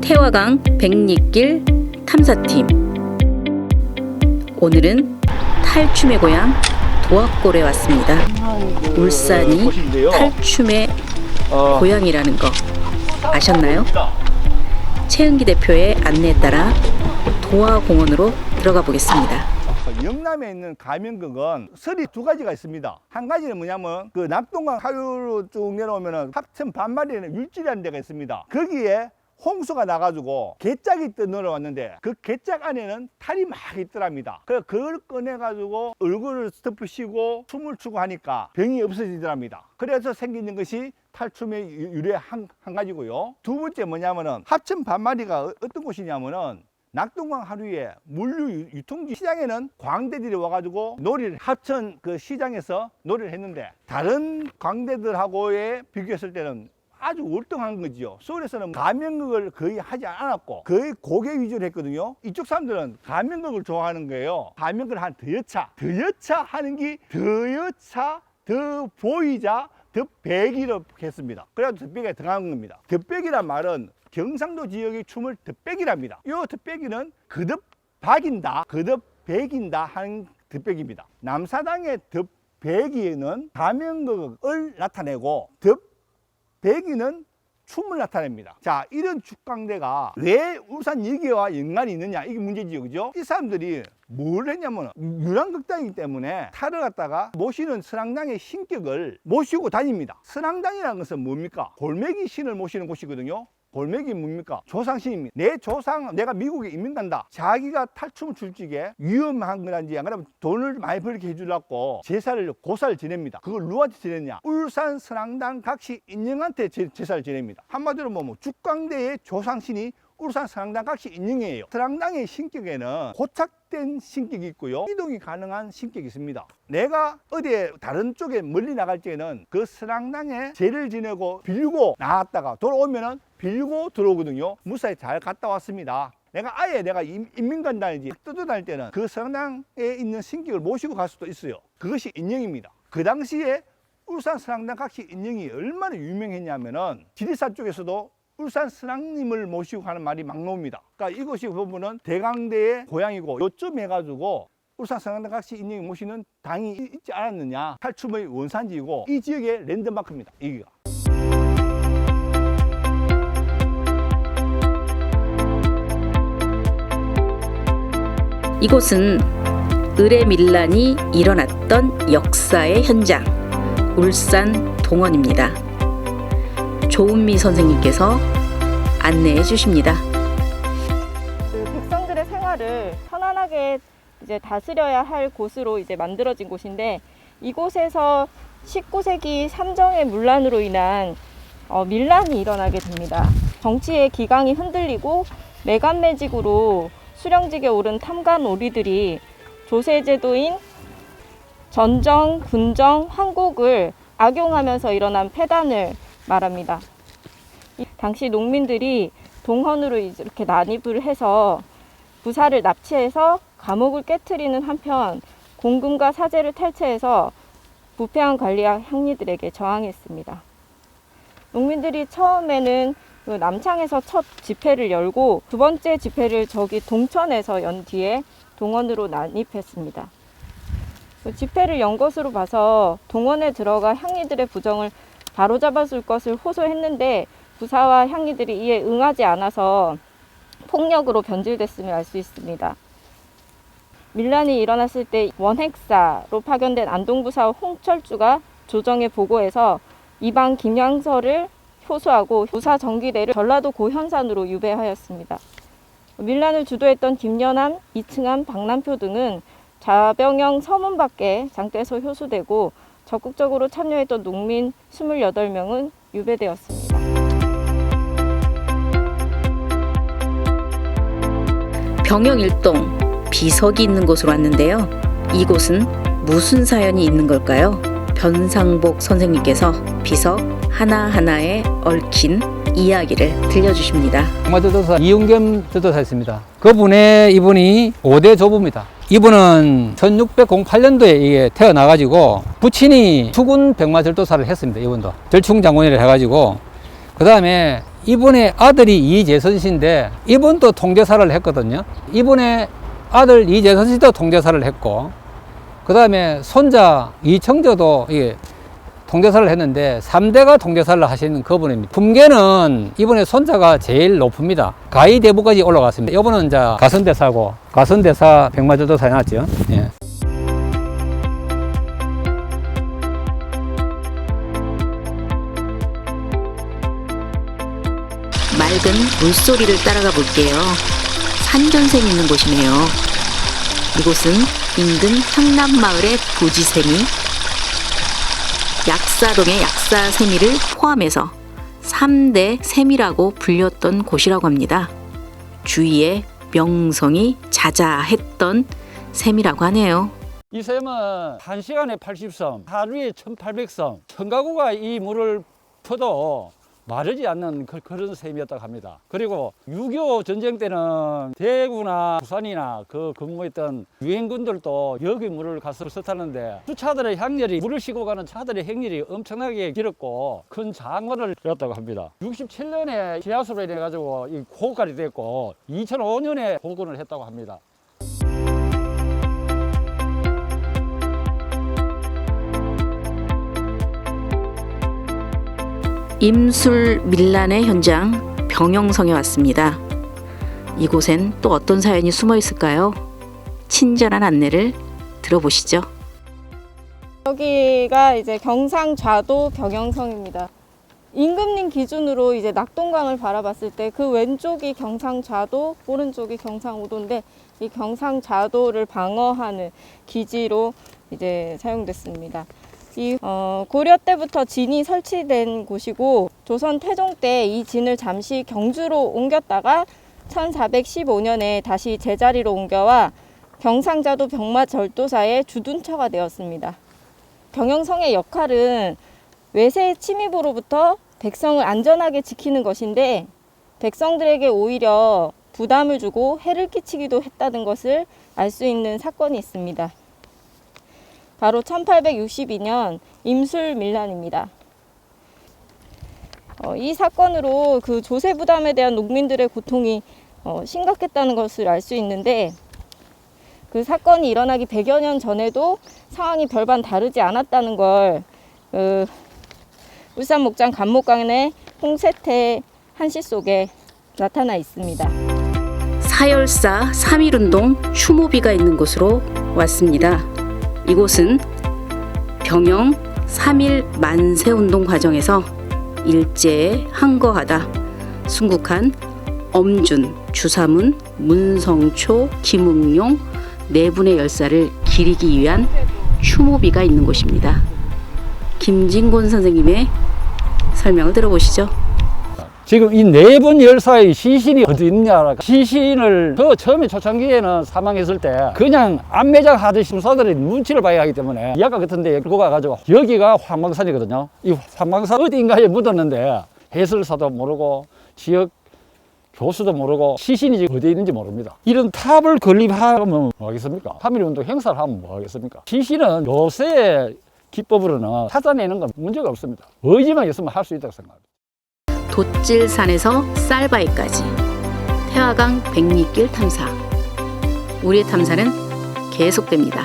태화강 백리길 탐사팀. 오늘은 탈춤의 고향 도악골에 왔습니다. 울산이 탈춤의 고향이라는 거 아셨나요? 최은기 대표의 안내에 따라 도화공원으로 들어가 보겠습니다. 영남에 있는 가면극은 설이 두 가지가 있습니다. 한 가지는 뭐냐면 그 낙동강 하류로 쭉 내려오면 합천 반마리에는 율지라는 데가 있습니다. 거기에 홍수가 나가지고 개짝이 떠 내려왔는데 그 개짝 안에는 탈이 막 있더랍니다. 그래서 그걸 꺼내가지고 얼굴을 덮으시고 춤을 추고 하니까 병이 없어지더랍니다. 그래서 생기는 것이 탈춤의 유래 한 가지고요. 두 번째 뭐냐면은 합천 반마리가 어떤 곳이냐면은 낙동강 하류에 물류 유통지 시장에는 광대들이 와가지고 놀이를 합천 그 시장에서 놀이를 했는데 다른 광대들하고의 비교했을 때는 아주 월등한 거지요. 서울에서는 가면극을 거의 하지 않았고 거의 고개 위주로 했거든요. 이쪽 사람들은 가면극을 좋아하는 거예요. 가면극을 한 더여차 하는 게 더여차, 더 보이자, 더 배기로 했습니다. 그래서 덧배기가 들어간 겁니다. 덧배기란 말은 경상도 지역의 춤을 덧배기랍니다. 이 덧배기는 거듭박인다, 거듭배긴다 하는 덧배기입니다. 남사당의 덧배기는 가면극을 나타내고 덧배기는 춤을 나타냅니다. 자, 이런 축강대가 왜 울산 여기와 연관이 있느냐, 이게 문제지요, 그죠? 이 사람들이 뭘 했냐면 유랑극단이기 때문에 탈을 갖다가 모시는 선앙당의 신격을 모시고 다닙니다. 선앙당이라는 것은 뭡니까? 골매기 신을 모시는 곳이거든요. 골매기 뭡니까? 조상신입니다. 내 조상, 내가 미국에 이민 간다. 자기가 탈춤을 출 적에 위험한 거란지 안 그러면 돈을 많이 벌게 해주려고 제사를 고사를 지냅니다. 그걸 누구한테 지냈냐? 울산 선앙당 각시 인형한테 제사를 지냅니다. 한마디로 뭐 죽광대의 조상신이 울산 선앙당 각시 인형이에요. 선앙당의 신격에는 고착된 신격이 있고요, 이동이 가능한 신격이 있습니다. 내가 어디에 다른 쪽에 멀리 나갈 때는 그 선앙당에 제를 지내고 빌고 나왔다가 돌아오면은 빌고 들어오거든요. 무사히 잘 갔다 왔습니다. 내가 아예 인민 간다든지 떠돌아다닐 때는 그 선앙당에 있는 신격을 모시고 갈 수도 있어요. 그것이 인형입니다. 그 당시에 울산 선앙당 각시 인형이 얼마나 유명했냐면은 지리산 쪽에서도 울산 선앙님을 모시고 가는 말이 막 나옵니다. 그러니까 이것이 보면은 대강대의 고향이고 요점 해가지고 울산 선앙당 각시 인형이 모시는 당이 있지 않았느냐, 탈춤의 원산지이고 이 지역의 랜드마크입니다. 여기가. 이곳은 을의 일어났던 역사의 현장, 울산 동원입니다. 조은미 선생님께서 안내해 주십니다. 그 백성들의 생활을 편안하게 이제 다스려야 할 곳으로 이제 만들어진 곳인데, 이곳에서 19세기 삼정의 문란으로 인한 밀란이 일어나게 됩니다. 정치의 기강이 흔들리고 매간매직으로 수령직에 오른 탐관 오리들이 조세제도인 전정, 군정, 황곡을 악용하면서 일어난 폐단을 말합니다. 당시 농민들이 동헌으로 이렇게 난입을 해서 부사를 납치해서 감옥을 깨트리는 한편 공금과 사제를 탈취해서 부패한 관리와 향리들에게 저항했습니다. 농민들이 처음에는 그 남창에서 첫 집회를 열고 두 번째 집회를 저기 동천에서 연 뒤에 동원으로 난입했습니다. 그 집회를 연 것으로 봐서 동원에 들어가 향리들의 부정을 바로잡아줄 것을 호소했는데 부사와 향리들이 이에 응하지 않아서 폭력으로 변질됐음을 알 수 있습니다. 밀란이 일어났을 때 원핵사로 파견된 안동부사 홍철주가 조정에 보고해서 이방 김양서를 효소하고 부사 정기대를 전라도 고현산으로 유배하였습니다. 밀란을 주도했던 김연함, 이층함, 박남표 등은 자병영 서문 밖에 장대에서 효소되고 적극적으로 참여했던 농민 28명은 유배되었습니다. 병영일동 비석이 있는 곳으로 왔는데요. 이곳은 무슨 사연이 있는 걸까요? 변상복 선생님께서 비석 하나하나에 얽힌 이야기를 들려주십니다. 동마제도사 이윤겸 제도사였습니다. 이분이 5대 조부입니다. 이분은 1608년도에 태어나가지고 부친이 수군 병마절도사를 했습니다. 이분도 절충장군이라 해가지고 그 다음에 이분의 아들이 이재선 씨인데 이분도 통제사를 했거든요. 이분의 아들 이재선 씨도 통제사를 했고 그 다음에 손자 이청조도 통제사를 했는데 3대가 통제사를 하시는 그분입니다. 품계는 이분의 손자가 제일 높습니다. 가이대부까지 올라갔습니다. 이분은 이제 가선대사고 가선대사 백마조도사에 나왔죠. 예. 맑은 물소리를 따라가 볼게요. 산전샘이 있는 곳이네요. 이곳은 인근 향남마을의 부지샘이, 약사동의 약사세미를 포함해서 3대 샘이라고 불렸던 곳이라고 합니다. 주위에 명성이 자자했던 샘이라고 하네요. 이 샘은 1시간에 80섬, 하루에 1800섬, 천가구가 이 물을 퍼도 마르지 않는 그런 셈이었다고 합니다. 그리고 6.25 전쟁 때는 대구나 부산이나 그 근무했던 유엔군들도 여기 물을 가서 서탔는데 수차들의 향렬이 물을 싣고 가는 차들의 행렬이 엄청나게 길었고 큰 장관을 이뤘다고 합니다. 67년에 지하수로 인해 가지고 이 고갈이 됐고 2005년에 복원을 했다고 합니다. 임술 밀란의 현장 병영성에 왔습니다. 이곳엔 또 어떤 사연이 숨어 있을까요? 친절한 안내를 들어보시죠. 여기가 이제 경상좌도 병영성입니다. 임금님 기준으로 이제 낙동강을 바라봤을 때 그 왼쪽이 경상좌도, 오른쪽이 경상우도인데 이 경상좌도를 방어하는 기지로 이제 사용됐습니다. 고려 때부터 진이 설치된 곳이고 조선 태종 때 이 진을 잠시 경주로 옮겼다가 1415년에 다시 제자리로 옮겨와 경상좌도 병마절도사의 주둔처가 되었습니다. 병영성의 역할은 외세의 침입으로부터 백성을 안전하게 지키는 것인데 백성들에게 오히려 부담을 주고 해를 끼치기도 했다는 것을 알 수 있는 사건이 있습니다. 바로 1862년 임술밀란입니다. 이 사건으로 그 조세 부담에 대한 농민들의 고통이 심각했다는 것을 알 수 있는데 그 사건이 일어나기 100여 년 전에도 상황이 별반 다르지 않았다는 걸 울산 목장 간목간의 홍세태 한시 속에 나타나 있습니다. 사열사 3.1운동 추모비가 있는 곳으로 왔습니다. 이곳은 병영 3.1 만세운동 과정에서 일제에 항거하다 순국한 엄준, 주사문, 문성초, 김응용 네 분의 열사를 기리기 위한 추모비가 있는 곳입니다. 김진곤 선생님의 설명을 들어보시죠. 지금 이 네 분 열사의 시신이 어디 있냐. 시신을 처음에 초창기에는 사망했을 때 그냥 안매장 하듯이 순사들의 눈치를 봐야 하기 때문에 이아까 같은데 끌고 가가지고 여기가 황망산이거든요. 이 황망산 어디인가에 묻었는데 해설사도 모르고 지역 교수도 모르고 시신이 어디에 있는지 모릅니다. 이런 탑을 건립하면 뭐 하겠습니까? 3.1운동 행사를 하면 뭐 하겠습니까? 시신은 요새 기법으로는 찾아내는 건 문제가 없습니다. 의지만 있으면 할 수 있다고 생각합니다. 돛질산에서 쌀바위까지 태화강 백리길 탐사. 우리의 탐사는 계속됩니다.